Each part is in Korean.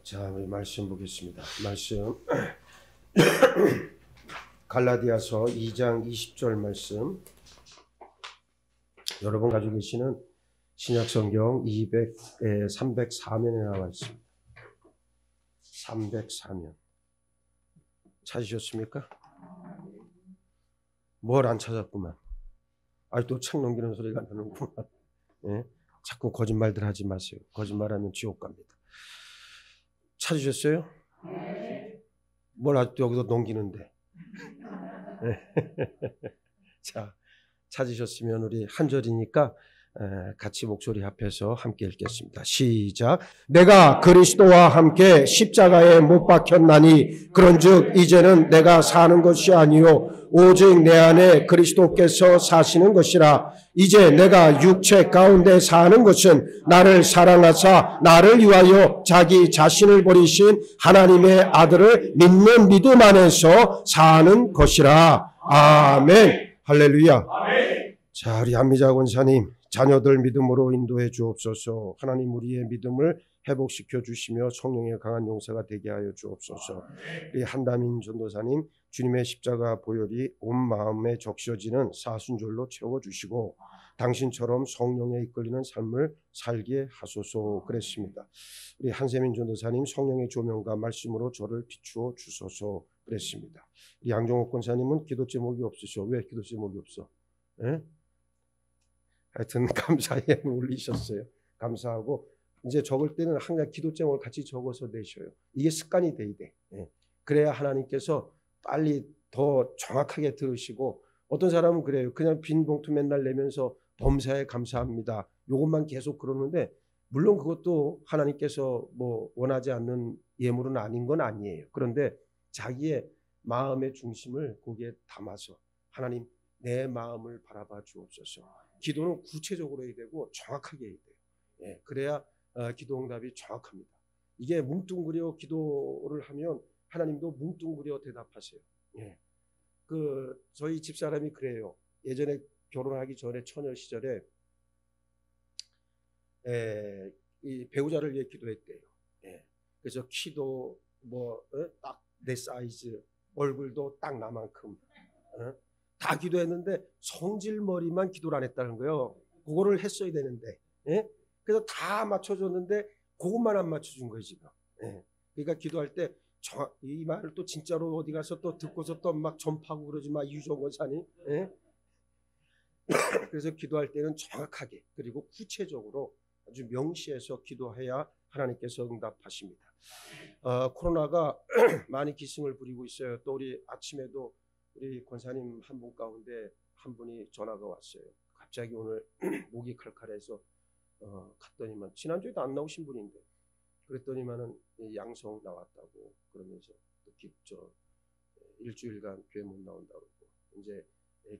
자, 우리 말씀 보겠습니다. 말씀 갈라디아서 2장 20절 말씀. 여러분 가지고 계시는 신약성경 304면에 나와 있습니다. 304면 찾으셨습니까? 뭘 안 찾았구만. 아직도 책 넘기는 소리가 나는구만. 예? 자꾸 거짓말들 하지 마세요. 거짓말하면 지옥 갑니다. 찾으셨어요? 네. 뭘 아직도 여기서 넘기는데. 자, 찾으셨으면 우리 한 절이니까 같이 목소리 합해서 함께 읽겠습니다. 시작. 내가 그리스도와 함께 십자가에 못 박혔나니 그런즉 이제는 내가 사는 것이 아니요 오직 내 안에 그리스도께서 사시는 것이라. 이제 내가 육체 가운데 사는 것은 나를 사랑하사 나를 위하여 자기 자신을 버리신 하나님의 아들을 믿는 믿음 안에서 사는 것이라. 아멘. 할렐루야. 아멘. 자, 우리 한미자 권사님, 자녀들 믿음으로 인도해 주옵소서. 하나님 우리의 믿음을 회복시켜 주시며 성령의 강한 용사가 되게 하여 주옵소서. 우리 한다민 전도사님, 주님의 십자가 보혈이 온 마음에 적셔지는 사순절로 채워주시고 당신처럼 성령에 이끌리는 삶을 살게 하소서 그랬습니다. 우리 한세민 전도사님, 성령의 조명과 말씀으로 저를 비추어 주소서 그랬습니다. 우리 양종옥 권사님은 기도 제목이 없으셔. 왜 기도 제목이 없어? 예? 하여튼 감사에 올리셨어요. 감사하고 이제 적을 때는 항상 기도 제목을 같이 적어서 내셔요. 이게 습관이 돼야 돼. 예. 그래야 하나님께서 빨리 더 정확하게 들으시고, 어떤 사람은 그래요. 그냥 빈 봉투 맨날 내면서 범사에 감사합니다. 이것만 계속 그러는데, 물론 그것도 하나님께서 뭐 원하지 않는 예물은 아닌 건 아니에요. 그런데 자기의 마음의 중심을 거기에 담아서 하나님 내 마음을 바라봐 주옵소서. 기도는 구체적으로 해야 되고 정확하게 해야 돼요. 예, 그래야 기도 응답이 정확합니다. 이게 뭉뚱그려 기도를 하면 하나님도 뭉뚱그려 대답하세요. 예. 저희 집사람이 그래요. 예전에 결혼하기 전에 처녀 시절에 이 배우자를 위해 기도했대요. 예. 그래서 키도 딱 내 사이즈, 얼굴도 딱 나만큼 다 기도했는데 성질머리만 기도를 안 했다는 거예요. 그거를 했어야 되는데. 예? 그래서 다 맞춰줬는데 그것만 안 맞춰준 거예요 지금. 예. 그러니까 기도할 때 이 말을 또 진짜로 어디 가서 또 듣고서 또 막 전파하고 그러지 마, 이유정 권사님. 예? 그래서 기도할 때는 정확하게 그리고 구체적으로 아주 명시해서 기도해야 하나님께서 응답하십니다. 코로나가 많이 기승을 부리고 있어요. 또 우리 아침에도 우리 권사님 한 분 가운데 한 분이 전화가 왔어요. 갑자기 오늘 목이 칼칼해서 갔더니만, 지난주에도 안 나오신 분인데, 그랬더니만은 양성 나왔다고 그러면서 또 일주일간 교회 못 나온다고 그러고, 이제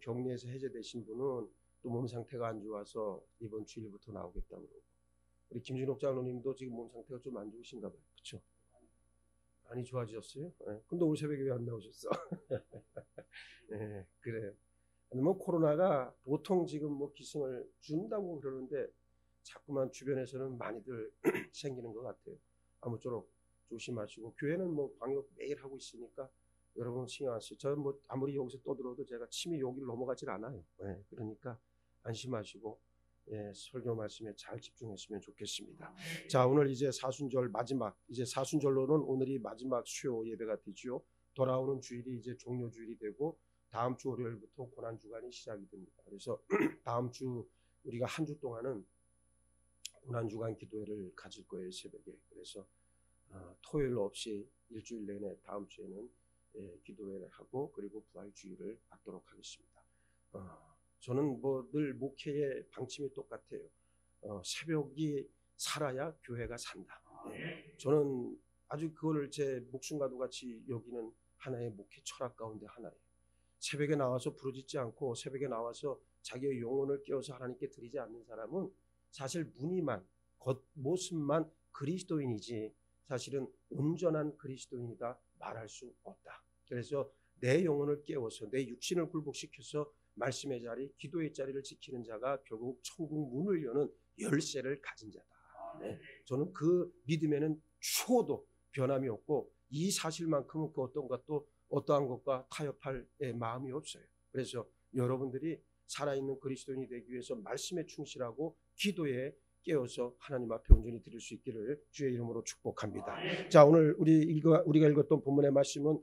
격리에서 해제되신 분은 또 몸 상태가 안 좋아서 이번 주일부터 나오겠다고 그러고, 우리 김준옥 장로님도 지금 몸 상태가 좀 안 좋으신가 봐요. 그렇죠? 많이 좋아지셨어요? 네. 근데 오늘 새벽에 왜 안 나오셨어? 네, 그래요. 뭐 코로나가 보통 지금 뭐 기승을 준다고 그러는데 자꾸만 주변에서는 많이들 생기는 것 같아요. 아무쪼록 조심하시고, 교회는 뭐 방역 매일 하고 있으니까 여러분 신경 안 쓰세요. 저는 뭐 아무리 여기서 떠들어도 제가 침이 여기를 넘어가질 않아요. 네, 그러니까 안심하시고 설교 말씀에 잘 집중했으면 좋겠습니다. 자, 오늘 이제 사순절 마지막, 이제 사순절로는 오늘이 마지막 수요 예배가 되죠. 돌아오는 주일이 이제 종료 주일이 되고 다음 주 월요일부터 고난 주간이 시작이 됩니다. 그래서 다음 주 우리가 한 주 동안은 고난 주간 기도회를 가질 거예요, 새벽에. 그래서 토요일 없이 일주일 내내 다음 주에는 기도회를 하고 그리고 부활 주일을 갖도록 하겠습니다. 저는 뭐 늘 목회의 방침이 똑같아요. 새벽이 살아야 교회가 산다. 저는 아주 그거를 제 목숨과도 같이 여기는 하나의 목회 철학 가운데 하나예요. 새벽에 나와서 부르짖지 않고 새벽에 나와서 자기의 영혼을 깨워서 하나님께 드리지 않는 사람은 사실 무늬만, 겉모습만 그리스도인이지 사실은 온전한 그리스도인이다 말할 수 없다. 그래서 내 영혼을 깨워서 내 육신을 굴복시켜서 말씀의 자리, 기도의 자리를 지키는 자가 결국 천국 문을 여는 열쇠를 가진 자다. 네. 저는 그 믿음에는 초도 변함이 없고 이 사실만큼은 그 어떤 것도 어떠한 것과 타협할 마음이 없어요. 그래서 여러분들이 살아있는 그리스도인이 되기 위해서 말씀에 충실하고 기도에 깨어서 하나님 앞에 온전히 드릴 수 있기를 주의 이름으로 축복합니다. 자, 오늘 우리가 읽었던 본문의 말씀은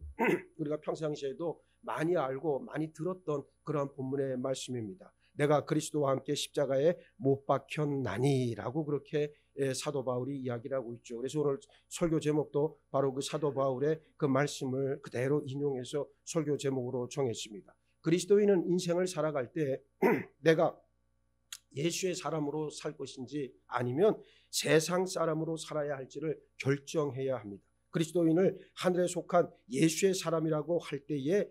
우리가 평상시에도 많이 알고 많이 들었던 그러한 본문의 말씀입니다. 내가 그리스도와 함께 십자가에 못 박혔나니라고 그렇게 사도 바울이 이야기를 하고 있죠. 그래서 오늘 설교 제목도 바로 그 사도 바울의 그 말씀을 그대로 인용해서 설교 제목으로 정했습니다. 그리스도인은 인생을 살아갈 때 내가 예수의 사람으로 살 것인지 아니면 세상 사람으로 살아야 할지를 결정해야 합니다. 그리스도인을 하늘에 속한 예수의 사람이라고 할 때에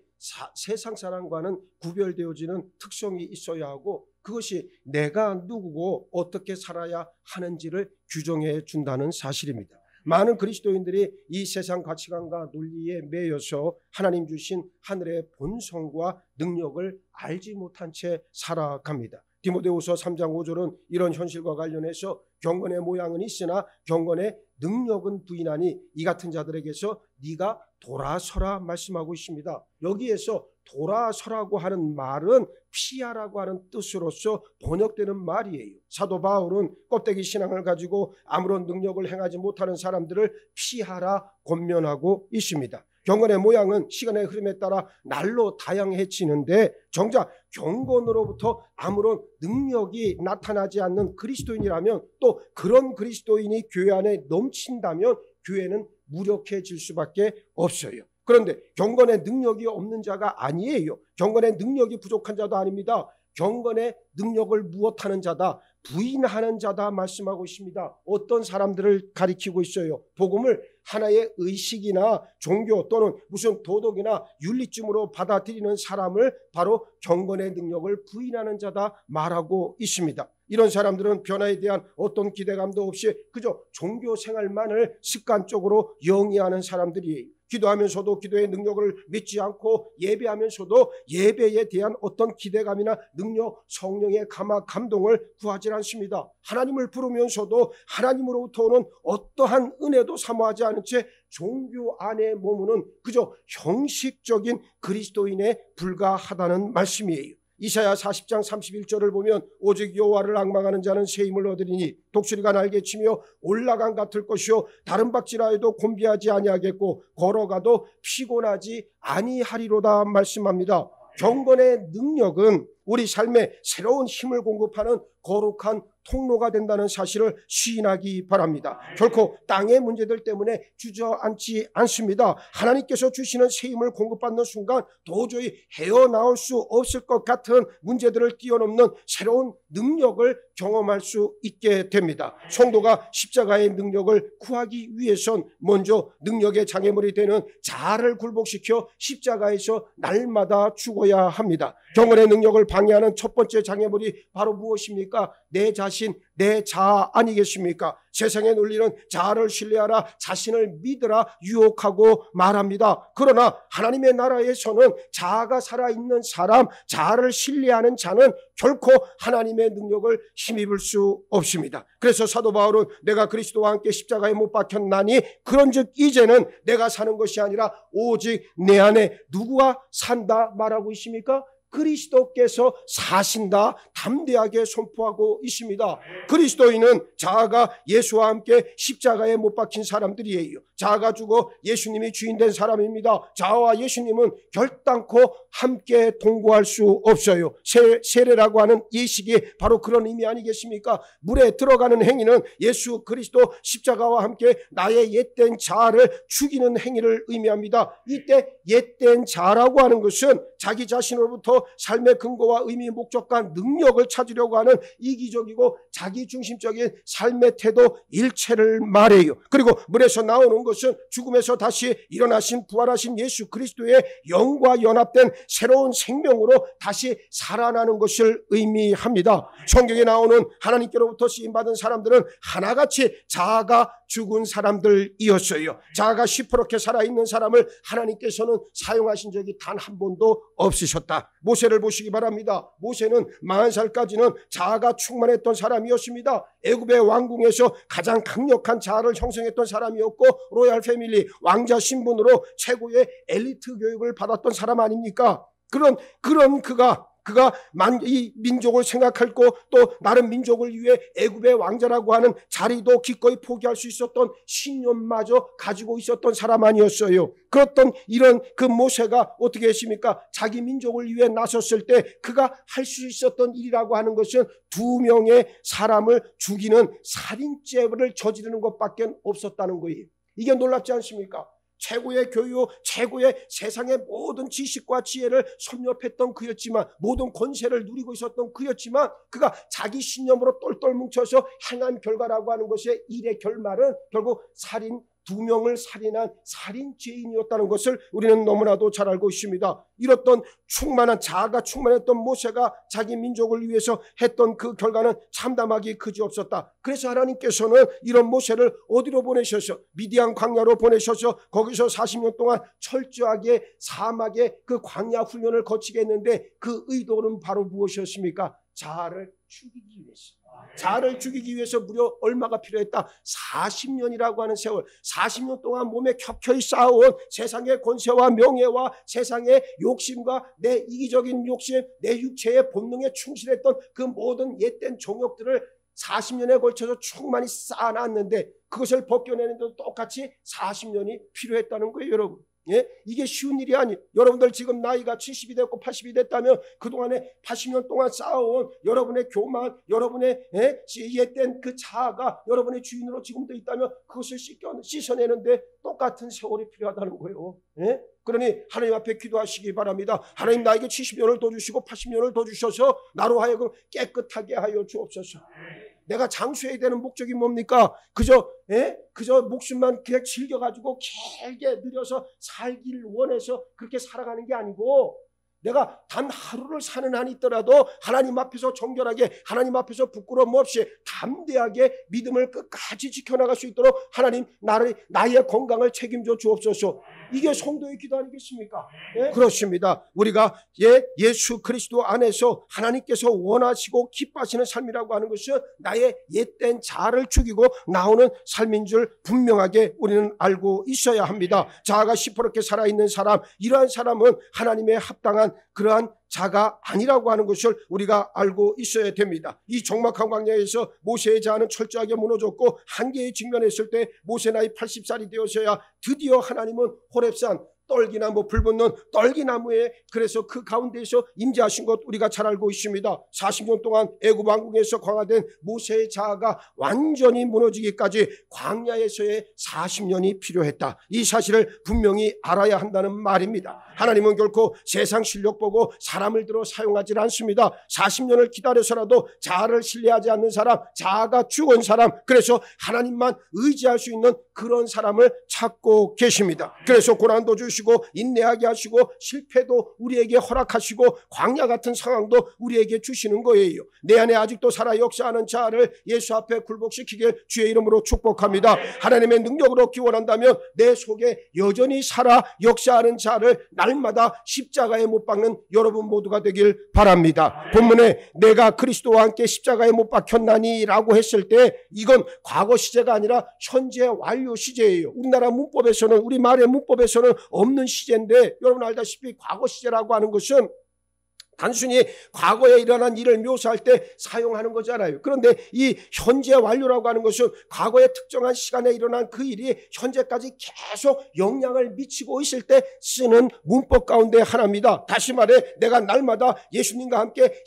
세상 사람과는 구별되어지는 특성이 있어야 하고 그것이 내가 누구고 어떻게 살아야 하는지를 규정해 준다는 사실입니다. 많은 그리스도인들이 이 세상 가치관과 논리에 매여서 하나님 주신 하늘의 본성과 능력을 알지 못한 채 살아갑니다. 디모데후서 3장 5절은 이런 현실과 관련해서 경건의 모양은 있으나 경건의 능력은 부인하니 이 같은 자들에게서 네가 돌아서라 말씀하고 있습니다. 여기에서 돌아서라고 하는 말은 피하라고 하는 뜻으로서 번역되는 말이에요. 사도 바울은 껍데기 신앙을 가지고 아무런 능력을 행하지 못하는 사람들을 피하라 권면하고 있습니다. 경건의 모양은 시간의 흐름에 따라 날로 다양해지는데 정작 경건으로부터 아무런 능력이 나타나지 않는 그리스도인이라면 또 그런 그리스도인이 교회 안에 넘친다면 교회는 무력해질 수밖에 없어요. 그런데 경건의 능력이 없는 자가 아니에요. 경건의 능력이 부족한 자도 아닙니다. 경건의 능력을 무엇하는 자다, 부인하는 자다 말씀하고 있습니다. 어떤 사람들을 가리키고 있어요. 복음을 하나의 의식이나 종교 또는 무슨 도덕이나 윤리쯤으로 받아들이는 사람을 바로 경건의 능력을 부인하는 자다 말하고 있습니다. 이런 사람들은 변화에 대한 어떤 기대감도 없이 그저 종교 생활만을 습관적으로 영위하는 사람들이에요. 기도하면서도 기도의 능력을 믿지 않고 예배하면서도 예배에 대한 어떤 기대감이나 능력, 성령의 감화, 감동을 구하지 않습니다. 하나님을 부르면서도 하나님으로부터 오는 어떠한 은혜도 사모하지 않은 채 종교 안에 머무는 그저 형식적인 그리스도인에 불과하다는 말씀이에요. 이사야 40장 31절을 보면 오직 여호와를 앙망하는 자는 새 힘을 얻으리니 독수리가 날개치며 올라간 같을 것이요 다른 박질하여도 곤비하지 아니하겠고 걸어가도 피곤하지 아니하리로다 말씀합니다. 경건의 능력은 우리 삶에 새로운 힘을 공급하는 거룩한 통로가 된다는 사실을 시인하기 바랍니다. 결코 땅의 문제들 때문에 주저앉지 않습니다. 하나님께서 주시는 새 힘을 공급받는 순간 도저히 헤어나올 수 없을 것 같은 문제들을 뛰어넘는 새로운 능력을 경험할 수 있게 됩니다. 성도가 십자가의 능력을 구하기 위해선 먼저 능력의 장애물이 되는 자아를 굴복시켜 십자가에서 날마다 죽어야 합니다. 경건의 능력을 방해하는 첫 번째 장애물이 바로 무엇입니까? 내 자신, 내 자아 아니겠습니까? 세상의 논리는 자아를 신뢰하라, 자신을 믿으라 유혹하고 말합니다. 그러나 하나님의 나라에서는 자아가 살아있는 사람, 자아를 신뢰하는 자는 결코 하나님의 능력을 힘입을 수 없습니다. 그래서 사도 바울은 내가 그리스도와 함께 십자가에 못 박혔나니 그런즉 이제는 내가 사는 것이 아니라 오직 내 안에 누구가 산다 말하고 있습니까? 그리스도께서 사신다 담대하게 선포하고 있습니다. 그리스도인은 자아가 예수와 함께 십자가에 못 박힌 사람들이에요. 자아가 죽어 예수님이 주인된 사람입니다. 자아와 예수님은 결단코 함께 동거할 수 없어요. 세례라고 하는 예식이 바로 그런 의미 아니겠습니까? 물에 들어가는 행위는 예수 그리스도 십자가와 함께 나의 옛된 자아를 죽이는 행위를 의미합니다. 이때 옛된 자아라고 하는 것은 자기 자신으로부터 삶의 근거와 의미, 목적과 능력을 찾으려고 하는 이기적이고 자기중심적인 삶의 태도 일체를 말해요. 그리고 물에서 나오는 것은 죽음에서 다시 일어나신 부활하신 예수 그리스도의 영과 연합된 새로운 생명으로 다시 살아나는 것을 의미합니다. 성경에 나오는 하나님께로부터 쓰임받은 사람들은 하나같이 자아가 죽은 사람들이었어요. 자아가 시퍼렇게 살아있는 사람을 하나님께서는 사용하신 적이 단 한 번도 없으셨다. 모세를 보시기 바랍니다. 모세는 40살까지는 자아가 충만했던 사람이었습니다. 애굽의 왕궁에서 가장 강력한 자아를 형성했던 사람이었고 로얄 패밀리 왕자 신분으로 최고의 엘리트 교육을 받았던 사람 아닙니까? 그런 그가 이 민족을 생각했고 또 다른 민족을 위해 애굽의 왕자라고 하는 자리도 기꺼이 포기할 수 있었던 신념마저 가지고 있었던 사람 아니었어요. 그렇던 이런 그 모세가 어떻게 했습니까? 자기 민족을 위해 나섰을 때 그가 할 수 있었던 일이라고 하는 것은 2명의 사람을 죽이는 살인죄를 저지르는 것밖에 없었다는 거예요. 이게 놀랍지 않습니까? 최고의 교육, 최고의 세상의 모든 지식과 지혜를 섭렵했던 그였지만, 모든 권세를 누리고 있었던 그였지만, 그가 자기 신념으로 똘똘 뭉쳐서 행한 결과라고 하는 것의 일의 결말은 결국 2명을 살인한 살인죄인이었다는 것을 우리는 너무나도 잘 알고 있습니다. 이렇던 자아가 충만했던 모세가 자기 민족을 위해서 했던 그 결과는 참담하기 그지없었다. 그래서 하나님께서는 이런 모세를 어디로 보내셔서 미디안 광야로 보내셔서 거기서 40년 동안 철저하게 사막의 그 광야 훈련을 거치게 했는데, 그 의도는 바로 무엇이었습니까? 자아를 죽이기 위해서. 자아를 죽이기 위해서 무려 얼마가 필요했다? 40년이라고 하는 세월. 40년 동안 몸에 켜켜이 쌓아온 세상의 권세와 명예와 세상의 욕심과 내 이기적인 욕심, 내 육체의 본능에 충실했던 그 모든 옛된 종욕들을 40년에 걸쳐서 충만히 쌓아놨는데, 그것을 벗겨내는데도 똑같이 40년이 필요했다는 거예요, 여러분. 예? 이게 쉬운 일이 아니에요. 여러분들 지금 나이가 70이 됐고 80이 됐다면 그동안에 80년 동안 쌓아온 여러분의 교만, 여러분의 옛된 그 자아가 여러분의 주인으로 지금도 있다면 그것을 씻어내는데 똑같은 세월이 필요하다는 거예요. 예? 그러니 하나님 앞에 기도하시기 바랍니다. 하나님, 나에게 70년을 더 주시고 80년을 더 주셔서 나로 하여금 깨끗하게 하여 주옵소서. 내가 장수해야 되는 목적이 뭡니까? 그저 목숨만 그냥 즐겨가지고 길게 늘려서 살길 원해서 그렇게 살아가는 게 아니고, 내가 단 하루를 사는 한이 있더라도 하나님 앞에서 정결하게, 하나님 앞에서 부끄러움 없이 담대하게 믿음을 끝까지 지켜나갈 수 있도록 하나님, 나의 건강을 책임져 주옵소서. 이게 성도의 기도 아니겠습니까? 예? 그렇습니다. 우리가 예수 그리스도 안에서 하나님께서 원하시고 기뻐하시는 삶이라고 하는 것은 나의 옛된 자아를 죽이고 나오는 삶인 줄 분명하게 우리는 알고 있어야 합니다. 자아가 시퍼렇게 살아있는 사람, 이러한 사람은 하나님의 합당한 그러한 자가 아니라고 하는 것을 우리가 알고 있어야 됩니다. 이 적막한 광야에서 모세의 자아는 철저하게 무너졌고 한계에 직면했을 때 모세 나이 80살이 되어서야 드디어 하나님은 호렙산 떨기나무, 불붙는 떨기나무에, 그래서 그 가운데에서 임재하신 것 우리가 잘 알고 있습니다. 40년 동안 애굽 왕궁에서 강화된 모세의 자아가 완전히 무너지기까지 광야에서의 40년이 필요했다. 이 사실을 분명히 알아야 한다는 말입니다. 하나님은 결코 세상 실력 보고 사람을 들어 사용하지 않습니다. 40년을 기다려서라도 자아를 신뢰하지 않는 사람, 자아가 죽은 사람, 그래서 하나님만 의지할 수 있는 그런 사람을 찾고 계십니다. 그래서 고난도 주시고 인내하게 하시고 실패도 우리에게 허락하시고 광야 같은 상황도 우리에게 주시는 거예요. 내 안에 아직도 살아 역사하는 자아를 예수 앞에 굴복시키길 주의 이름으로 축복합니다. 하나님의 능력으로 기원한다면 내 속에 여전히 살아 역사하는 자아를 날마다 십자가에 못 박는 여러분 모두가 되길 바랍니다. 본문에 내가 그리스도와 함께 십자가에 못 박혔나니 라고 했을 때 이건 과거 시제가 아니라 현재 완료 시제예요. 우리나라 문법에서는, 우리 말의 문법에서는 없는 시제인데, 여러분 알다시피 과거 시제라고 하는 것은 단순히 과거에 일어난 일을 묘사할 때 사용하는 거잖아요. 그런데 이 현재 완료라고 하는 것은 과거의 특정한 시간에 일어난 그 일이 현재까지 계속 영향을 미치고 있을 때 쓰는 문법 가운데 하나입니다. 다시 말해, 내가 날마다 예수님과 함께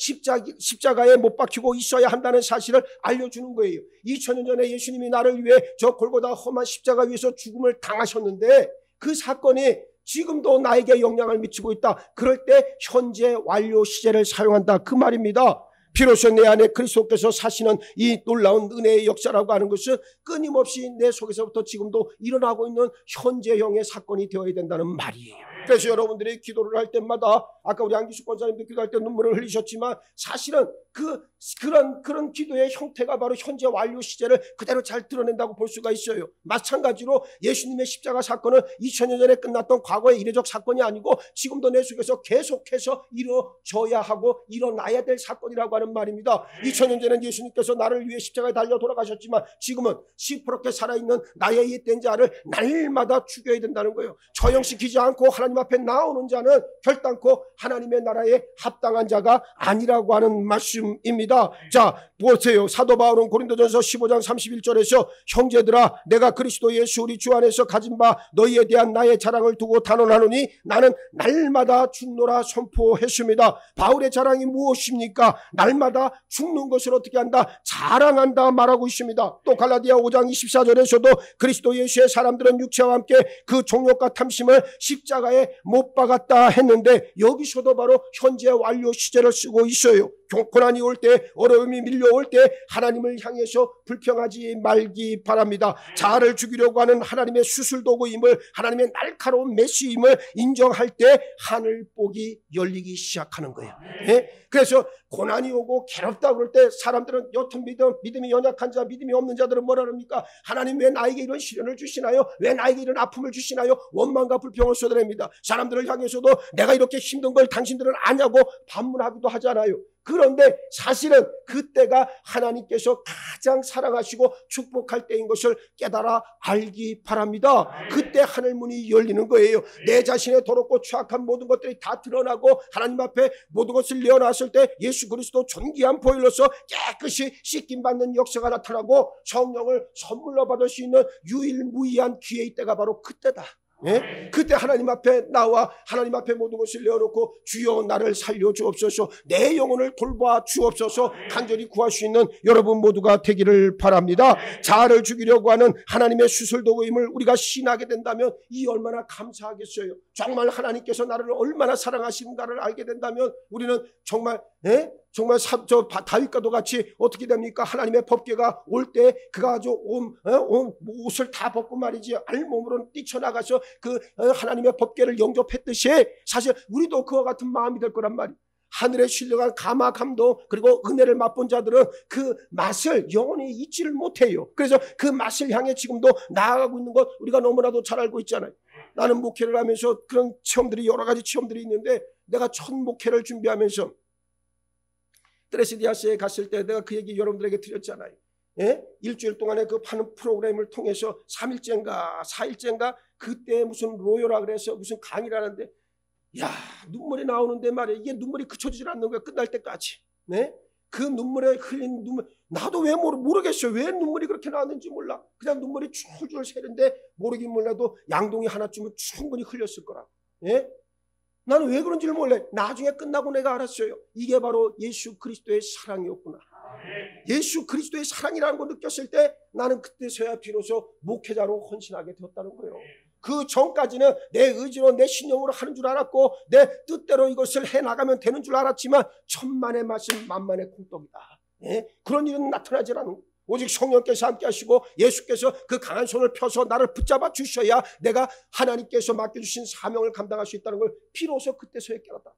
십자가에 못 박히고 있어야 한다는 사실을 알려주는 거예요. 2000년 전에 예수님이 나를 위해 저 골고다 험한 십자가 위에서 죽음을 당하셨는데 그 사건이 지금도 나에게 영향을 미치고 있다. 그럴 때 현재 완료 시제를 사용한다, 그 말입니다. 비로소 내 안에 그리스도께서 사시는 이 놀라운 은혜의 역사라고 하는 것은 끊임없이 내 속에서부터 지금도 일어나고 있는 현재형의 사건이 되어야 된다는 말이에요. 그래서 여러분들이 기도를 할 때마다 아까 우리 안기숙 권사님도 기도할 때 눈물을 흘리셨지만 사실은 그런 기도의 형태가 바로 현재 완료 시제를 그대로 잘 드러낸다고 볼 수가 있어요. 마찬가지로 예수님의 십자가 사건은 2000년 전에 끝났던 과거의 이례적 사건이 아니고 지금도 내 속에서 계속해서 이루어져야 하고 일어나야 될 사건이라고 하는 말입니다. 2000년 전에는 예수님께서 나를 위해 십자가에 달려 돌아가셨지만 지금은 시퍼렇게 살아있는 나의 옅된 자를 날마다 죽여야 된다는 거예요. 처형시키지 않고 하나님 앞에 나오는 자는 결단코 하나님의 나라에 합당한 자가 아니라고 하는 말씀입니다. 자, 보세요. 사도 바울은 고린도전서 15장 31절에서 형제들아 내가 그리스도 예수 우리 주 안에서 가진 바 너희에 대한 나의 자랑을 두고 단언하노니 나는 날마다 죽노라 선포했습니다. 바울의 자랑이 무엇입니까? 날마다 죽는 것을 어떻게 한다? 자랑한다 말하고 있습니다. 또 갈라디아 5장 24절에서도 그리스도 예수의 사람들은 육체와 함께 그 종욕과 탐심을 십자가에 못 박았다 했는데 여기서도 바로 현재 완료 시제를 쓰고 있어요. 고난이 올 때, 어려움이 밀려올 때 하나님을 향해서 불평하지 말기 바랍니다. 자아를 죽이려고 하는 하나님의 수술도구임을, 하나님의 날카로운 메시임을 인정할 때 하늘복이 열리기 시작하는 거예요. 예? 그래서 고난이 오고 괴롭다 그럴 때 사람들은 여튼 믿음이 연약한 자, 믿음이 없는 자들은 뭐라 합니까? 하나님 왜 나에게 이런 시련을 주시나요? 왜 나에게 이런 아픔을 주시나요? 원망과 불평을 쏟아냅니다. 사람들을 향해서도 내가 이렇게 힘든 걸 당신들은 아냐고 반문하기도 하잖아요. 그런데 사실은 그때가 하나님께서 가장 사랑하시고 축복할 때인 것을 깨달아 알기 바랍니다. 그때 하늘문이 열리는 거예요. 내 자신의 더럽고 추악한 모든 것들이 다 드러나고 하나님 앞에 모든 것을 내어놨을 때 예수 그리스도 존귀한 보혈로서 깨끗이 씻김받는 역사가 나타나고 성령을 선물로 받을 수 있는 유일무이한 기회의 때가 바로 그때다. 예? 그때 하나님 앞에 나와 하나님 앞에 모든 것을 내어놓고 주여 나를 살려주옵소서, 내 영혼을 돌봐 주옵소서 간절히 구할 수 있는 여러분 모두가 되기를 바랍니다. 자아를 죽이려고 하는 하나님의 수술도구임을 우리가 신하게 된다면 이 얼마나 감사하겠어요. 정말 하나님께서 나를 얼마나 사랑하시는가를 알게 된다면 우리는 정말 다윗과도 같이 어떻게 됩니까? 하나님의 법궤가 올 때 그가 아주 옷을 다 벗고 말이지 알몸으로 뛰쳐나가서 하나님의 법궤를 영접했듯이 사실 우리도 그와 같은 마음이 될 거란 말이에요. 하늘에 신령한 감화 감동 그리고 은혜를 맛본 자들은 그 맛을 영원히 잊지를 못해요. 그래서 그 맛을 향해 지금도 나아가고 있는 것 우리가 너무나도 잘 알고 있잖아요. 나는 목회를 하면서 그런 체험들이 여러 가지 체험들이 있는데 내가 첫 목회를 준비하면서 트레시디아스에 갔을 때 내가 그 얘기 여러분들에게 드렸잖아요. 예? 일주일 동안에 그 파는 프로그램을 통해서 3일째인가 4일째인가 그때 무슨 로요라 그래서 무슨 강의를 하는데 야 눈물이 나오는데 말이야. 이게 눈물이 그쳐지질 않는 거야. 끝날 때까지. 네? 그 눈물에 흘린 눈물 나도 왜 모르겠어요. 왜 눈물이 그렇게 나왔는지 몰라. 그냥 눈물이 줄줄 새는데 모르긴 몰라도 양동이 하나쯤은 충분히 흘렸을 거라고. 예? 나는 왜 그런지를 몰래 나중에 끝나고 내가 알았어요. 이게 바로 예수 그리스도의 사랑이었구나. 예수 그리스도의 사랑이라는 걸 느꼈을 때 나는 그때서야 비로소 목회자로 헌신하게 되었다는 거예요. 그 전까지는 내 의지로 내 신념으로 하는 줄 알았고 내 뜻대로 이것을 해나가면 되는 줄 알았지만 천만의 말씀 만만의 콩떡이다. 예? 그런 일은 나타나지 않는 거예요. 오직 성령께서 함께 하시고 예수께서 그 강한 손을 펴서 나를 붙잡아 주셔야 내가 하나님께서 맡겨주신 사명을 감당할 수 있다는 걸 비로소 그때서야 깨닫다.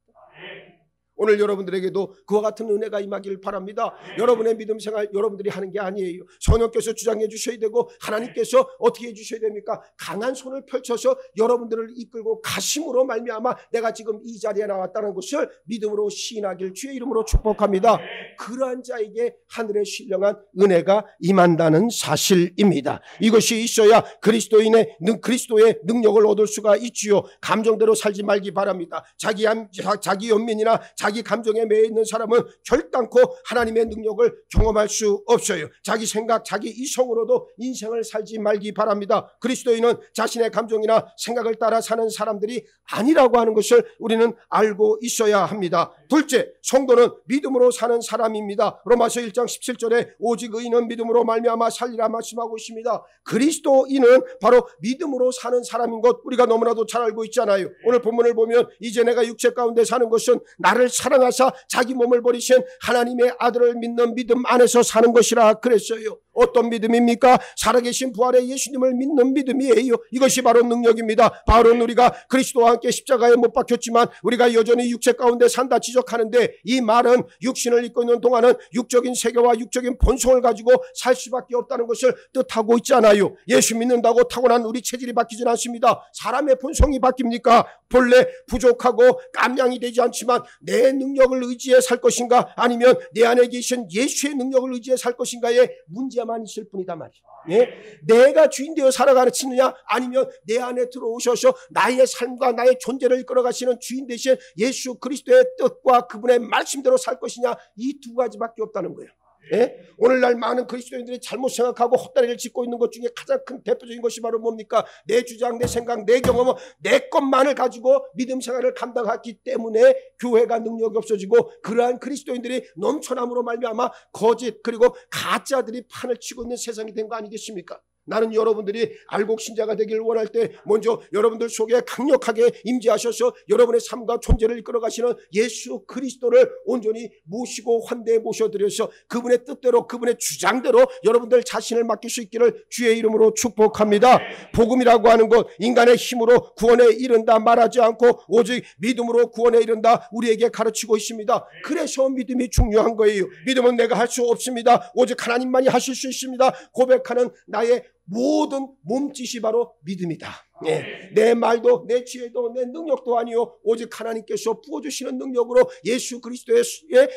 오늘 여러분들에게도 그와 같은 은혜가 임하길 바랍니다. 여러분의 믿음 생활 여러분들이 하는 게 아니에요. 성령께서 주장해 주셔야 되고 하나님께서 어떻게 해 주셔야 됩니까? 강한 손을 펼쳐서 여러분들을 이끌고 가심으로 말미암아 내가 지금 이 자리에 나왔다는 것을 믿음으로 시인하길 주의 이름으로 축복합니다. 그러한 자에게 하늘의 신령한 은혜가 임한다는 사실입니다. 이것이 있어야 그리스도의 능력을 얻을 수가 있지요. 감정대로 살지 말기 바랍니다. 자기 연민이나 자기 감정에 매여 있는 사람은 결단코 하나님의 능력을 경험할 수 없어요. 자기 생각, 자기 이성으로도 인생을 살지 말기 바랍니다. 그리스도인은 자신의 감정이나 생각을 따라 사는 사람들이 아니라고 하는 것을 우리는 알고 있어야 합니다. 둘째, 성도는 믿음으로 사는 사람입니다. 로마서 1장 17절에 오직 의인은 믿음으로 말미암아 살리라 말씀하고 있습니다. 그리스도인은 바로 믿음으로 사는 사람인 것 우리가 너무나도 잘 알고 있잖아요. 오늘 본문을 보면 이제 내가 육체 가운데 사는 것은 나를 사랑하사 자기 몸을 버리신 하나님의 아들을 믿는 믿음 안에서 사는 것이라 그랬어요. 어떤 믿음입니까? 살아계신 부활의 예수님을 믿는 믿음이에요. 이것이 바로 능력입니다. 바울은 우리가 그리스도와 함께 십자가에 못 박혔지만 우리가 여전히 육체 가운데 산다 지적하는데, 이 말은 육신을 입고 있는 동안은 육적인 세계와 육적인 본성을 가지고 살 수밖에 없다는 것을 뜻하고 있지 않아요. 예수 믿는다고 타고난 우리 체질이 바뀌진 않습니다. 사람의 본성이 바뀝니까? 본래 부족하고 깜냥이 되지 않지만 내 능력을 의지해 살 것인가, 아니면 내 안에 계신 예수의 능력을 의지해 살 것인가의 문제만 있을 뿐이다 말이에요. 예? 내가 주인 되어 살아가느냐, 아니면 내 안에 들어오셔서 나의 삶과 나의 존재를 이끌어가시는 주인 되신 예수 그리스도의 뜻과 그분의 말씀대로 살 것이냐, 이 두 가지밖에 없다는 거예요. 예? 오늘날 많은 그리스도인들이 잘못 생각하고 헛다리를 짚고 있는 것 중에 가장 큰 대표적인 것이 바로 뭡니까? 내 주장, 내 생각, 내 경험은 내 것만을 가지고 믿음 생활을 감당하기 때문에 교회가 능력이 없어지고, 그러한 그리스도인들이 넘쳐남으로 말미암아 거짓 그리고 가짜들이 판을 치고 있는 세상이 된 거 아니겠습니까? 나는 여러분들이 알곡 신자가 되길 원할 때 먼저 여러분들 속에 강력하게 임재하셔서 여러분의 삶과 존재를 이끌어가시는 예수 그리스도를 온전히 모시고 환대해 모셔드려서 그분의 뜻대로, 그분의 주장대로 여러분들 자신을 맡길 수 있기를 주의 이름으로 축복합니다. 복음이라고 하는 것, 인간의 힘으로 구원에 이른다 말하지 않고 오직 믿음으로 구원에 이른다 우리에게 가르치고 있습니다. 그래서 믿음이 중요한 거예요. 믿음은 내가 할 수 없습니다. 오직 하나님만이 하실 수 있습니다. 고백하는 나의 모든 몸짓이 바로 믿음이다. 내 말도 내 지혜도 내 능력도 아니요, 오직 하나님께서 부어주시는 능력으로 예수 그리스도의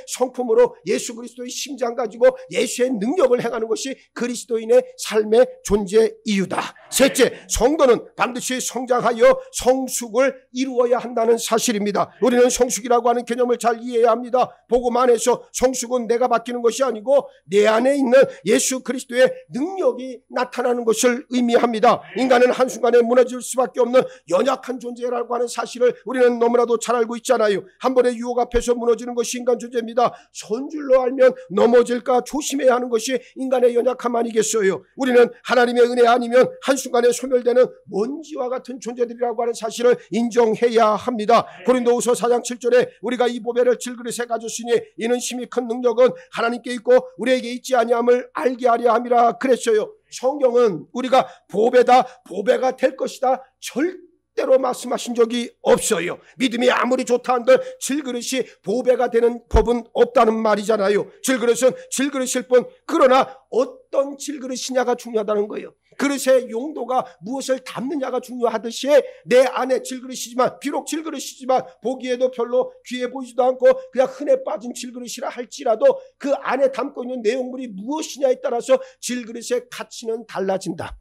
성품으로 예수 그리스도의 심장 가지고 예수의 능력을 행하는 것이 그리스도인의 삶의 존재 이유다. 셋째, 성도는 반드시 성장하여 성숙을 이루어야 한다는 사실입니다. 우리는 성숙이라고 하는 개념을 잘 이해해야 합니다. 복음 안에서 성숙은 내가 바뀌는 것이 아니고 내 안에 있는 예수 그리스도의 능력이 나타나는 것을 의미합니다. 인간은 한순간에 무너질 수밖에 없는 연약한 존재라고 하는 사실을 우리는 너무나도 잘 알고 있잖아요. 한 번의 유혹 앞에서 무너지는 것이 인간 존재입니다. 손줄로 알면 넘어질까 조심해야 하는 것이 인간의 연약함 아니겠어요? 우리는 하나님의 은혜 아니면 한순간에 소멸되는 먼지와 같은 존재들이라고 하는 사실을 인정해야 합니다. 고린도후서 4장 7절에 우리가 이 보배를 질그릇에 가졌으니 이는 심히 큰 능력은 하나님께 있고 우리에게 있지 아니함을 알게 하려 함이라 그랬어요. 성경은 우리가 보배다, 보배가 될 것이다 절대로 말씀하신 적이 없어요. 믿음이 아무리 좋다 한들 질그릇이 보배가 되는 법은 없다는 말이잖아요. 질그릇은 질그릇일 뿐, 그러나 어떤 질그릇이냐가 중요하다는 거예요. 그릇의 용도가 무엇을 담느냐가 중요하듯이 내 안에 질그릇이지만, 비록 질그릇이지만 보기에도 별로 귀해 보이지도 않고 그냥 흔해 빠진 질그릇이라 할지라도 그 안에 담고 있는 내용물이 무엇이냐에 따라서 질그릇의 가치는 달라진다.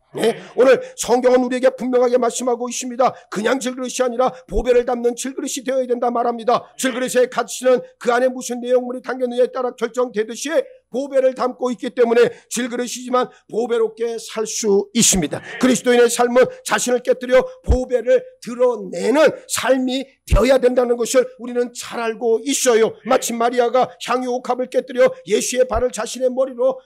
오늘 성경은 우리에게 분명하게 말씀하고 있습니다. 그냥 질그릇이 아니라 보배를 담는 질그릇이 되어야 된다 말합니다. 질그릇의 가치는 그 안에 무슨 내용물이 담겼느냐에 따라 결정되듯이 보배를 담고 있기 때문에 질그릇이지만 보배롭게 살 수 있습니다. 그리스도인의 삶은 자신을 깨뜨려 보배를 드러내는 삶이 되어야 된다는 것을 우리는 잘 알고 있어요. 마치 마리아가 향유 옥합을 깨뜨려 예수의 발을 자신의 머리로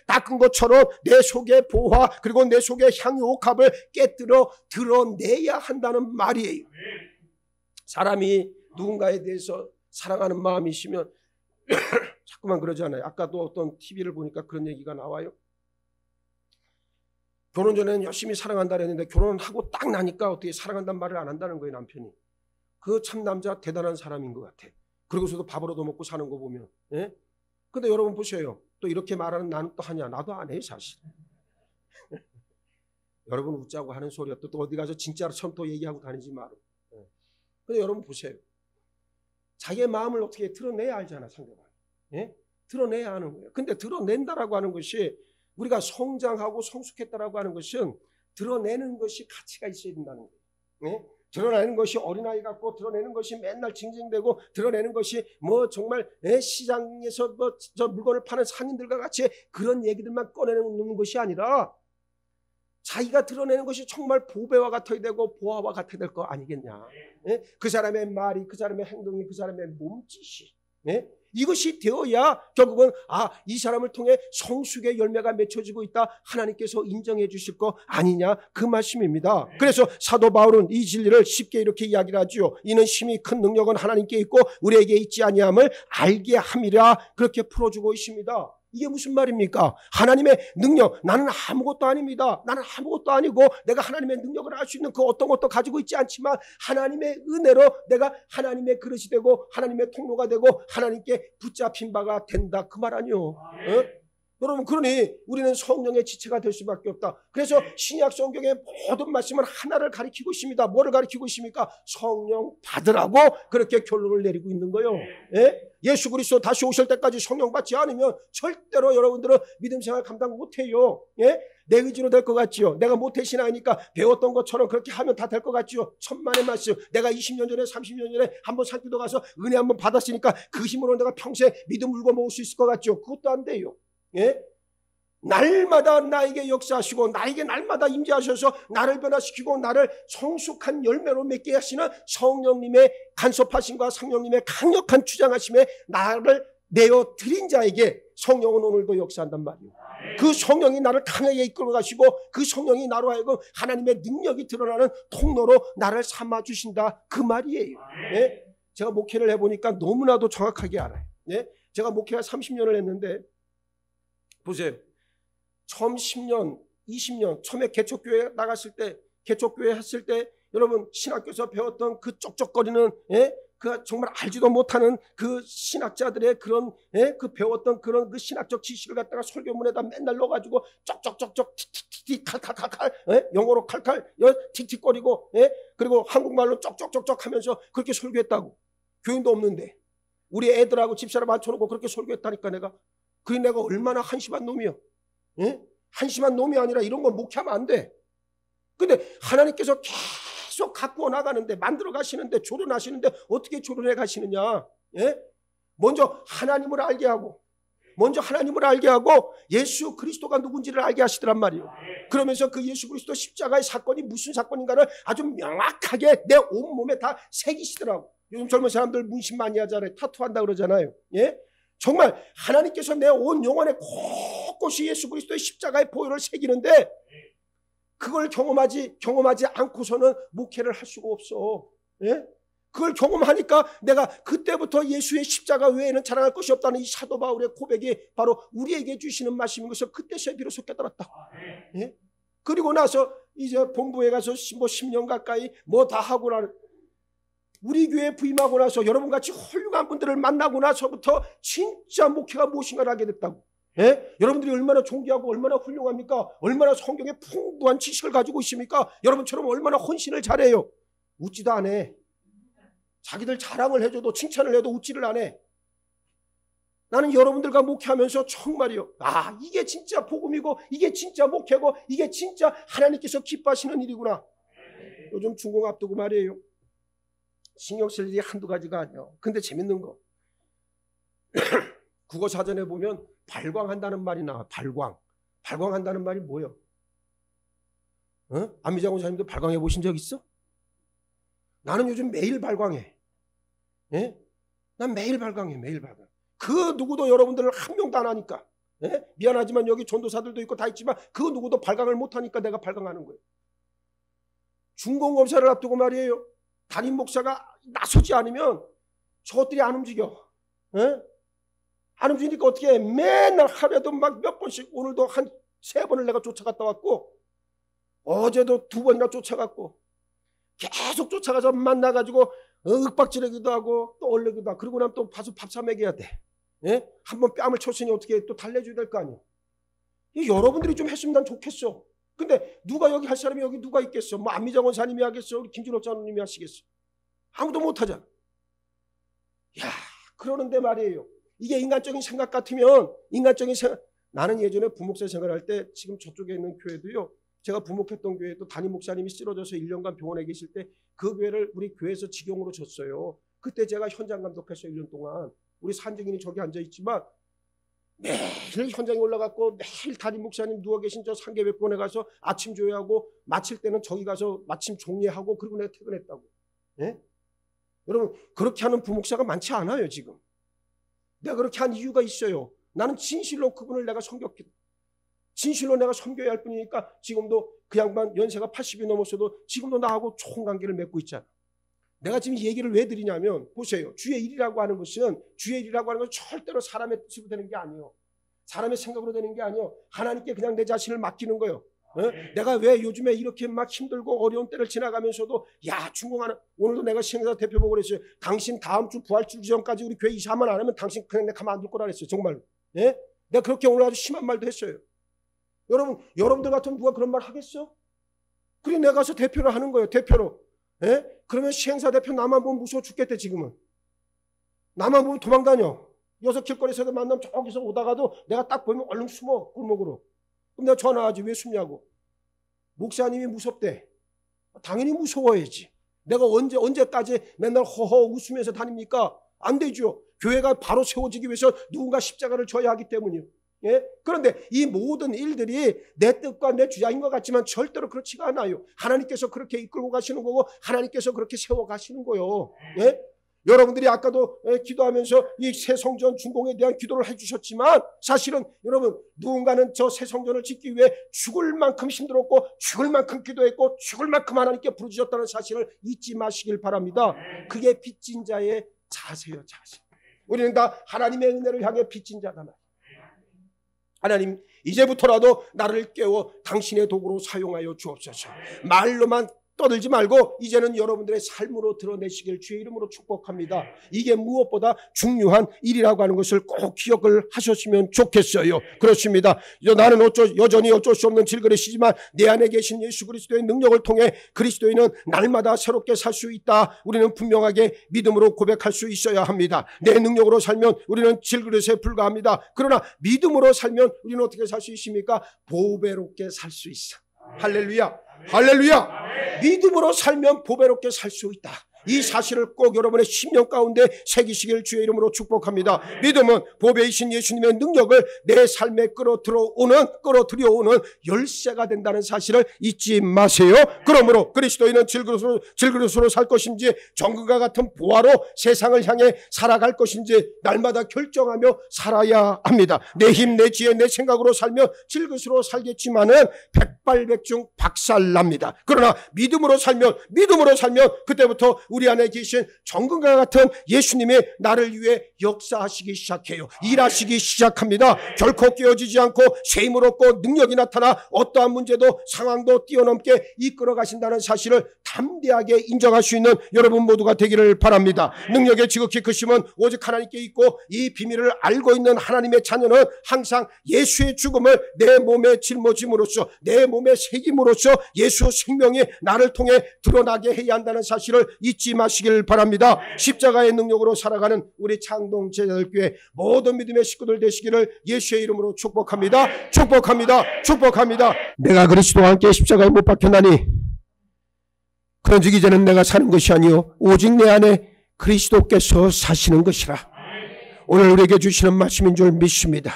닦은 것처럼 내 속의 보화 그리고 내 속의 향유 옥합을 깨뜨려 드러내야 한다는 말이에요. 사람이 누군가에 대해서 사랑하는 마음이 있으면 자꾸만 그러잖아요. 아까도 어떤 TV를 보니까 그런 얘기가 나와요. 결혼 전에는 열심히 사랑한다 그랬는데 결혼하고 딱 나니까 어떻게 사랑한다는 말을 안 한다는 거예요, 남편이. 그 참 남자 대단한 사람인 것 같아. 그러고서도 밥을 얻어먹고 사는 거 보면. 예? 근데 여러분 보세요. 또 이렇게 말하는 나는 또 하냐? 나도 안 해요, 사실. 여러분 웃자고 하는 소리야. 또 어디 가서 진짜로 처음 또 얘기하고 다니지 마라. 예. 근데 여러분 보세요. 자기의 마음을 어떻게 드러내야 알잖아, 상대방. 예? 드러내야 하는 거예요. 근데 드러낸다라고 하는 것이, 우리가 성장하고 성숙했다라고 하는 것은 드러내는 것이 가치가 있어야 된다는 거예요. 예? 드러내는 것이 어린아이 같고, 드러내는 것이 맨날 징징대고, 드러내는 것이 뭐 정말 시장에서 뭐 저 물건을 파는 상인들과 같이 그런 얘기들만 꺼내는 것이 아니라 자기가 드러내는 것이 정말 보배와 같아야 되고 보화와 같아야 될 거 아니겠냐. 예? 그 사람의 말이, 그 사람의 행동이, 그 사람의 몸짓이, 예? 이것이 되어야 결국은 이 사람을 통해 성숙의 열매가 맺혀지고 있다, 하나님께서 인정해 주실 거 아니냐, 그 말씀입니다. 그래서 사도 바울은 이 진리를 쉽게 이렇게 이야기를 하죠. 이는 심히 큰 능력은 하나님께 있고 우리에게 있지 아니함을 알게 함이라, 그렇게 풀어주고 있습니다. 이게 무슨 말입니까? 하나님의 능력, 나는 아무것도 아닙니다. 나는 아무것도 아니고 내가 하나님의 능력을 알 수 있는 그 어떤 것도 가지고 있지 않지만 하나님의 은혜로 내가 하나님의 그릇이 되고 하나님의 통로가 되고 하나님께 붙잡힌 바가 된다, 그 말 아니요? 여러분, 그러니 우리는 성령의 지체가 될 수밖에 없다. 그래서 신약 성경의 모든 말씀은 하나를 가리키고 있습니다. 뭐를 가리키고 있습니까? 성령 받으라고 그렇게 결론을 내리고 있는 거예요. 예수 그리스도 다시 오실 때까지 성령 받지 않으면 절대로 여러분들은 믿음 생활 감당 못해요. 내 의지로 될 것 같지요? 내가 모태신앙이니까 배웠던 것처럼 그렇게 하면 다 될 것 같지요? 천만의 말씀. 내가 20년 전에 30년 전에 한번 산기도 가서 은혜 한번 받았으니까 그 힘으로 내가 평생 믿음 울고 먹을 수 있을 것 같죠? 그것도 안 돼요. 날마다 나에게 역사하시고 나에게 날마다 임재하셔서 나를 변화시키고 나를 성숙한 열매로 맺게 하시는 성령님의 간섭하심과 성령님의 강력한 주장하심에 나를 내어 드린 자에게 성령은 오늘도 역사한단 말이에요. 그 성령이 나를 강하게 이끌어 가시고 그 성령이 나로 하여금 하나님의 능력이 드러나는 통로로 나를 삼아 주신다, 그 말이에요. 제가 목회를 해보니까 너무나도 정확하게 알아요. 제가 목회가 30년을 했는데 보세요. 처음 10년, 20년, 처음에 개척교회 나갔을 때, 개척교회 했을 때, 여러분, 신학교에서 배웠던 그 쩍쩍거리는, 그 정말 알지도 못하는 그 신학자들의 그런, 그 배웠던 그런 그 신학적 지식을 갖다가 설교문에다 맨날 넣어가지고 쩍쩍쩍쩍 틱틱틱틱 칼칼칼칼, 영어로 칼칼, 틱틱거리고, 그리고 한국말로 쩍쩍쩍쩍 하면서 그렇게 설교했다고. 교인도 없는데. 우리 애들하고 집사람 앉혀놓고 그렇게 설교했다니까 내가. 그게 내가 얼마나 한심한 놈이야. 한심한 놈이 아니라 이런 거 목회하면 안 돼. 근데 하나님께서 계속 갖고 나가는데, 만들어 가시는데, 조련하시는데 어떻게 조련해 가시느냐? 먼저 하나님을 알게 하고, 예수 그리스도가 누군지를 알게 하시더란 말이에요. 그러면서 그 예수 그리스도 십자가의 사건이 무슨 사건인가를 아주 명확하게 내 온몸에 다 새기시더라고. 요즘 젊은 사람들 문신 많이 하잖아요. 타투한다 그러잖아요. 정말 하나님께서 내 온 영혼에 곳곳이 예수 그리스도의 십자가의 보혈을 새기는데 그걸 경험하지 않고서는 목회를 할 수가 없어. 그걸 경험하니까 내가 그때부터 예수의 십자가 외에는 자랑할 것이 없다는 이 사도 바울의 고백이 바로 우리에게 주시는 말씀인 것을 그때서야 비로소 깨달았다. 그리고 나서 이제 본부에 가서 뭐 10년 가까이 뭐 다 하고 나는 우리 교회에 부임하고 나서 여러분같이 훌륭한 분들을 만나고 나서부터 진짜 목회가 무엇인가를 알게 됐다고. 여러분들이 얼마나 존귀하고 얼마나 훌륭합니까? 얼마나 성경에 풍부한 지식을 가지고 있습니까? 여러분처럼 얼마나 헌신을 잘해요. 웃지도 안 해. 자기들 자랑을 해줘도 칭찬을 해도 웃지를 안 해. 나는 여러분들과 목회하면서 정말이요, 이게 진짜 복음이고 이게 진짜 목회고 이게 진짜 하나님께서 기뻐하시는 일이구나. 요즘 중공 앞두고 말이에요. 신경 쓸 일이 한두 가지가 아니에요. 근데 재밌는 거. 국어 사전에 보면 발광한다는 말이 나와. 발광한다는 말이 뭐예요? 안미장 원사님도 발광해 보신 적 있어? 나는 요즘 매일 발광해. 난 매일 발광해. 그 누구도 여러분들을 한 명도 안 하니까. 미안하지만 여기 전도사들도 있고 다 있지만 그 누구도 발광을 못 하니까 내가 발광하는 거예요. 중공검사를 앞두고 말이에요. 담임 목사가 나서지 않으면 저것들이 안 움직여. 안 움직이니까 어떻게 해? 맨날 하루에도 막 몇 번씩, 오늘도 한 3번을 내가 쫓아갔다 왔고 어제도 2번이나 쫓아갔고 계속 쫓아가서 만나가지고 윽박지르기도 하고 또 얼르기도 하고 그러고 나면 또 가서 밥사 먹여야 돼. 한번 뺨을 쳤으니 어떻게 또 달래줘야 될 거 아니에요. 여러분들이 좀 했으면 난 좋겠어. 근데 누가 여기 할 사람이 여기 누가 있겠어? 뭐 안미장 원사님이 하겠어? 우리 김준호 장로님이 하시겠어? 아무도 못하잖아. 그러는데 말이에요. 이게 인간적인 생각 같으면 나는 예전에 부목사 생활할 때 지금 저쪽에 있는 교회도요. 제가 부목했던 교회도 담임 목사님이 쓰러져서 1년간 병원에 계실 때 그 교회를 우리 교회에서 직영으로 줬어요. 그때 제가 현장 감독했어요. 1년 동안. 우리 산증인이 저기 앉아있지만 매일 현장에 올라갔고 매일 담임 목사님 누워 계신 저 상계백본에 가서 아침 조회하고 마칠 때는 저기 가서 마침 종례하고 그리고 내가 퇴근했다고. 여러분 그렇게 하는 부목사가 많지 않아요. 지금 내가 그렇게 한 이유가 있어요. 나는 진실로 그분을 내가 진실로 내가 섬겨야 할 뿐이니까 지금도 그 양반 연세가 80이 넘었어도 지금도 나하고 좋은 관계를 맺고 있잖아. 내가 지금 이 얘기를 왜 드리냐면 보세요. 주의 일이라고 하는 것은 절대로 사람의 뜻으로 되는 게 아니에요. 사람의 생각으로 되는 게 아니요. 하나님께 그냥 내 자신을 맡기는 거예요. 내가 왜 요즘에 이렇게 막 힘들고 어려운 때를 지나가면서도 야 중공하는 오늘도 내가 시행사 대표 보고 그랬어요. 당신 다음 주 부활주 전까지 우리 교회 이사만 안 하면 당신 그냥 내가 가만 안 둘 거라 그랬어요. 정말. 예? 내가 그렇게 오늘 아주 심한 말도 했어요. 여러분들 같으면 누가 그런 말 하겠어? 그래 내가 가서 대표를 하는 거예요. 대표로. 예? 그러면 시행사 대표 나만 보면 무서워 죽겠대 지금은. 나만 보면 도망다녀. 여기서 길거리에서도 만나면 저기서 오다가도 내가 딱 보면 얼른 숨어 골목으로. 그럼 내가 전화하지 왜 숨냐고. 목사님이 무섭대. 당연히 무서워야지. 내가 언제까지 맨날 허허 웃으면서 다닙니까? 안 되죠. 교회가 바로 세워지기 위해서 누군가 십자가를 져야 하기 때문이요. 예? 그런데 이 모든 일들이 내 뜻과 내 주장인 것 같지만 절대로 그렇지가 않아요. 하나님께서 그렇게 이끌고 가시는 거고 하나님께서 그렇게 세워 가시는 거요. 예? 여러분들이 아까도 기도하면서 이 새 성전 준공에 대한 기도를 해주셨지만 사실은 여러분 누군가는 저 새 성전을 짓기 위해 죽을 만큼 힘들었고 죽을 만큼 기도했고 죽을 만큼 하나님께 부르짖었다는 사실을 잊지 마시길 바랍니다. 그게 빚진 자의 자세요. 자세. 우리는 다 하나님의 은혜를 향해 빚진 자다. 하나님 이제부터라도 나를 깨워 당신의 도구로 사용하여 주옵소서. 말로만 떠들지 말고 이제는 여러분들의 삶으로 드러내시길 주의 이름으로 축복합니다. 이게 무엇보다 중요한 일이라고 하는 것을 꼭 기억을 하셨으면 좋겠어요. 그렇습니다. 나는 여전히 어쩔 수 없는 질그릇이지만 내 안에 계신 예수 그리스도의 능력을 통해 그리스도인은 날마다 새롭게 살 수 있다. 우리는 분명하게 믿음으로 고백할 수 있어야 합니다. 내 능력으로 살면 우리는 질그릇에 불과합니다. 그러나 믿음으로 살면 우리는 어떻게 살 수 있습니까? 보배롭게 살 수 있어. 할렐루야. 할렐루야. 믿음으로 살면 보배롭게 살 수 있다. 이 사실을 꼭 여러분의 심령 가운데 새기시길 주의 이름으로 축복합니다. 믿음은 보배이신 예수님의 능력을 내 삶에 끌어들여오는 열쇠가 된다는 사실을 잊지 마세요. 그러므로 그리스도인은 질그릇으로 살 것인지 정금과 같은 보화로 세상을 향해 살아갈 것인지 날마다 결정하며 살아야 합니다. 내 힘, 내 지혜, 내 생각으로 살면 질그릇으로 살겠지만은 백발백중 박살납니다. 그러나 믿음으로 살면 그때부터 우리 안에 계신 정금과 같은 예수님이 나를 위해 역사하시기 시작해요. 일하시기 시작합니다. 결코 깨어지지 않고 쇠임을 얻고 능력이 나타나 어떠한 문제도 상황도 뛰어넘게 이끌어 가신다는 사실을 담대하게 인정할 수 있는 여러분 모두가 되기를 바랍니다. 능력의 지극히 크심은 오직 하나님께 있고 이 비밀을 알고 있는 하나님의 자녀는 항상 예수의 죽음을 내 몸에 짊어짐으로써 내 몸에 새김으로써 예수 생명이 나를 통해 드러나게 해야 한다는 사실을 잊지 마시길 바랍니다. 십자가의 능력으로 살아가는 우리 창동 제자들교회 모든 믿음의 식구들 되시기를 예수의 이름으로 축복합니다. 축복합니다. 축복합니다. 내가 그리스도와 함께 십자가에 못 박혔나니 그런즉 이제는 내가 사는 것이 아니요 오직 내 안에 그리스도께서 사시는 것이라. 오늘 우리에게 주시는 말씀인 줄 믿습니다.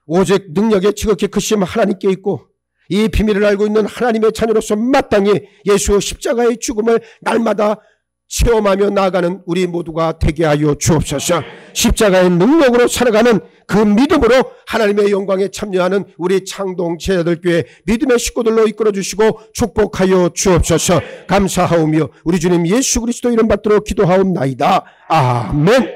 오직 능력의 지극히 크심 하나님께 있고 이 비밀을 알고 있는 하나님의 자녀로서 마땅히 예수 십자가의 죽음을 날마다 체험하며 나아가는 우리 모두가 되게 하여 주옵소서. 십자가의 능력으로 살아가는 그 믿음으로 하나님의 영광에 참여하는 우리 창동 제자들교회 믿음의 식구들로 이끌어 주시고 축복하여 주옵소서. 감사하오며 우리 주님 예수 그리스도 이름 받들어 기도하옵나이다. 아멘.